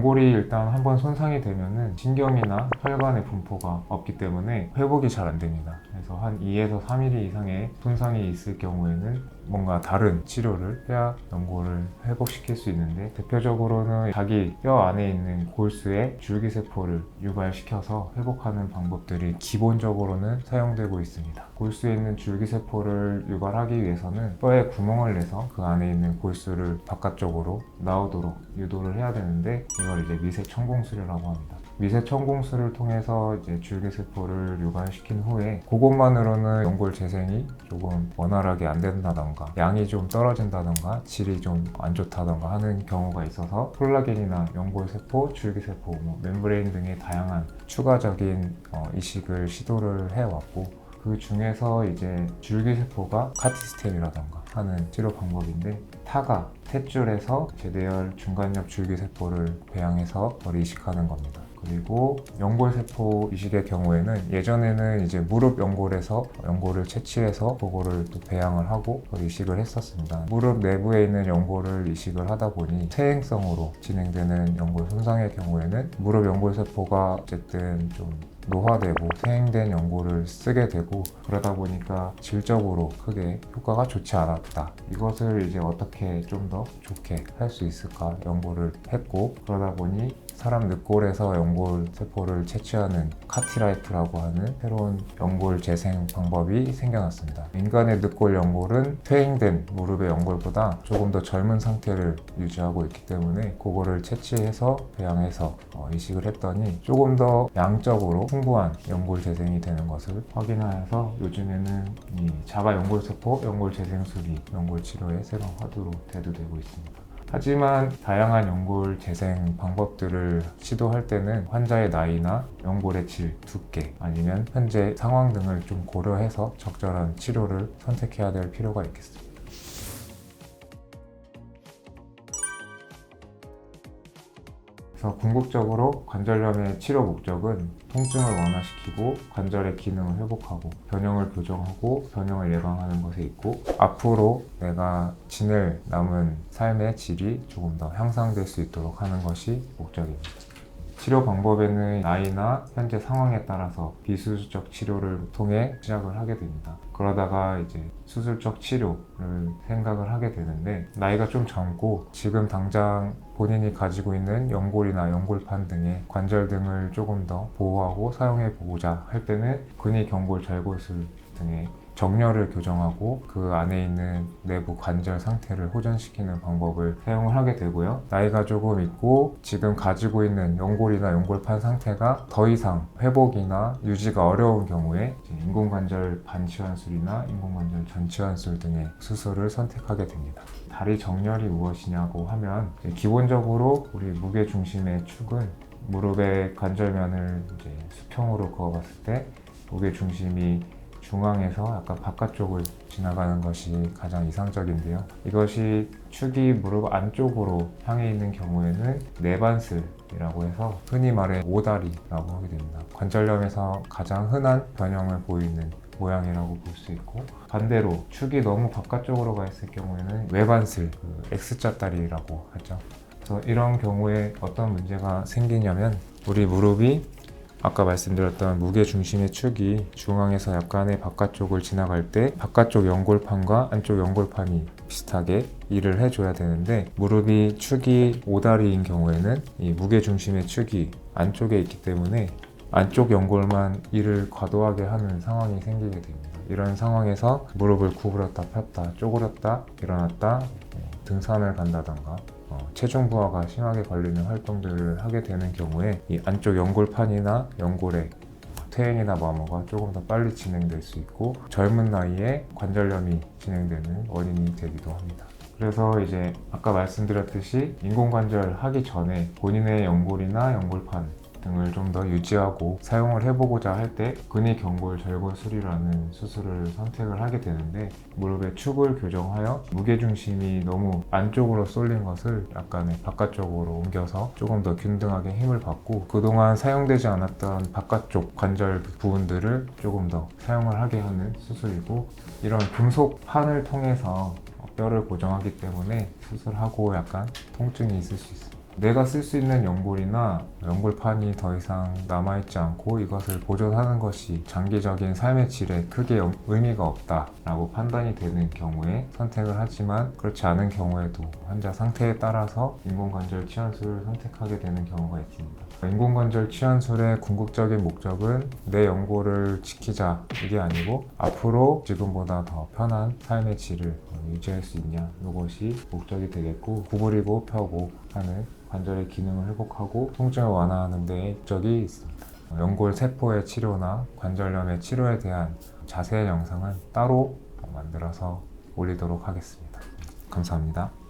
연골이 일단 한번 손상이 되면은 신경이나 혈관의 분포가 없기 때문에 회복이 잘 안 됩니다. 그래서 한 2에서 3일 이상의 손상이 있을 경우에는 뭔가 다른 치료를 해야 연골을 회복시킬 수 있는데, 대표적으로는 자기 뼈 안에 있는 골수의 줄기세포를 유발시켜서 회복하는 방법들이 기본적으로는 사용되고 있습니다. 골수에 있는 줄기세포를 유발하기 위해서는 뼈에 구멍을 내서 그 안에 있는 골수를 바깥쪽으로 나오도록 유도를 해야 되는데, 이걸 이제 미세천공술이라고 합니다. 미세천공술을 통해서 이제 줄기세포를 유발시킨 후에 그것만으로는 연골 재생이 조금 원활하게 안 된다던가 양이 좀 떨어진다던가 질이 좀 안 좋다던가 하는 경우가 있어서 콜라겐이나 연골세포, 줄기세포, 멤브레인 등의 다양한 추가적인 이식을 시도를 해왔고, 그 중에서 이제 줄기세포가 카티스텐이라던가 하는 치료 방법인데, 타가, 탯줄에서 제대열 중간엽 줄기세포를 배양해서 이식하는 겁니다. 그리고 연골세포 이식의 경우에는 예전에는 이제 무릎 연골에서 연골을 채취해서 그거를 또 배양을 하고 이식을 했었습니다. 무릎 내부에 있는 연골을 이식을 하다 보니 퇴행성으로 진행되는 연골 손상의 경우에는 무릎 연골세포가 어쨌든 좀 노화되고 퇴행된 연골을 쓰게 되고, 그러다 보니까 질적으로 크게 효과가 좋지 않았다. 이것을 이제 어떻게 좀 더 좋게 할 수 있을까 연구를 했고, 그러다 보니 사람 늑골에서 연골 세포를 채취하는 카티라이프라고 하는 새로운 연골 재생 방법이 생겨났습니다. 인간의 늑골 연골은 퇴행된 무릎의 연골보다 조금 더 젊은 상태를 유지하고 있기 때문에 그거를 채취해서 배양해서 이식을 했더니 조금 더 양적으로 풍부한 연골 재생이 되는 것을 확인하여서 요즘에는 이 자가 연골세포 연골 재생술이 연골 치료의 새로운 화두로 대두되고 있습니다. 하지만 다양한 연골 재생 방법들을 시도할 때는 환자의 나이나 연골의 질, 두께, 아니면 현재 상황 등을 좀 고려해서 적절한 치료를 선택해야 될 필요가 있겠습니다. 그래서 궁극적으로 관절염의 치료 목적은 통증을 완화시키고 관절의 기능을 회복하고 변형을 교정하고 변형을 예방하는 것에 있고, 앞으로 내가 지낼 남은 삶의 질이 조금 더 향상될 수 있도록 하는 것이 목적입니다. 치료 방법에는 나이나 현재 상황에 따라서 비수술적 치료를 통해 시작을 하게 됩니다. 그러다가 이제 수술적 치료를 생각을 하게 되는데, 나이가 좀 젊고 지금 당장 본인이 가지고 있는 연골이나 연골판 등의 관절 등을 조금 더 보호하고 사용해 보고자 할 때는 근위경골 절골술 등의 정렬을 교정하고 그 안에 있는 내부 관절 상태를 호전시키는 방법을 사용을 하게 되고요. 나이가 조금 있고 지금 가지고 있는 연골이나 연골판 상태가 더 이상 회복이나 유지가 어려운 경우에 인공관절 반치환술이나 인공관절 전치환술 등의 수술을 선택하게 됩니다. 다리 정렬이 무엇이냐고 하면, 기본적으로 우리 무게 중심의 축은 무릎의 관절면을 이제 수평으로 그어봤을 때 무게 중심이 중앙에서 약간 바깥쪽을 지나가는 것이 가장 이상적인데요. 이것이 축이 무릎 안쪽으로 향해 있는 경우에는 내반슬이라고 해서 흔히 말해 오다리라고 하게 됩니다. 관절염에서 가장 흔한 변형을 보이는 모양이라고 볼 수 있고, 반대로 축이 너무 바깥쪽으로 가 있을 경우에는 외반슬, X자 다리라고 하죠. 그래서 이런 경우에 어떤 문제가 생기냐면, 우리 무릎이 아까 말씀드렸던 무게 중심의 축이 중앙에서 약간의 바깥쪽을 지나갈 때 바깥쪽 연골판과 안쪽 연골판이 비슷하게 일을 해줘야 되는데, 무릎이 축이 오다리인 경우에는 이 무게 중심의 축이 안쪽에 있기 때문에 안쪽 연골만 일을 과도하게 하는 상황이 생기게 됩니다. 이런 상황에서 무릎을 구부렸다 폈다 쪼그렸다 일어났다 등산을 간다던가 체중 부하가 심하게 걸리는 활동들을 하게 되는 경우에 이 안쪽 연골판이나 연골의 퇴행이나 마모가 조금 더 빨리 진행될 수 있고, 젊은 나이에 관절염이 진행되는 원인이 되기도 합니다. 그래서 이제 아까 말씀드렸듯이 인공관절 하기 전에 본인의 연골이나 연골판 등을 좀 더 유지하고 사용을 해보고자 할 때 근위경골 절골술이라는 수술을 선택을 하게 되는데, 무릎의 축을 교정하여 무게중심이 너무 안쪽으로 쏠린 것을 약간의 바깥쪽으로 옮겨서 조금 더 균등하게 힘을 받고, 그동안 사용되지 않았던 바깥쪽 관절 부분들을 조금 더 사용을 하게 하는 수술이고, 이런 금속판을 통해서 뼈를 고정하기 때문에 수술하고 약간 통증이 있을 수 있습니다. 내가 쓸 수 있는 연골이나 연골판이 더 이상 남아있지 않고 이것을 보존하는 것이 장기적인 삶의 질에 크게 의미가 없다라고 판단이 되는 경우에 선택을 하지만, 그렇지 않은 경우에도 환자 상태에 따라서 인공관절 치환술을 선택하게 되는 경우가 있습니다. 인공관절 치환술의 궁극적인 목적은 내 연골을 지키자 이게 아니고, 앞으로 지금보다 더 편한 삶의 질을 유지할 수 있냐, 이것이 목적이 되겠고, 구부리고 펴고 하는 관절의 기능을 회복하고 통증을 완화하는 데 목적이 있습니다. 연골 세포의 치료나 관절염의 치료에 대한 자세한 영상은 따로 만들어서 올리도록 하겠습니다. 감사합니다.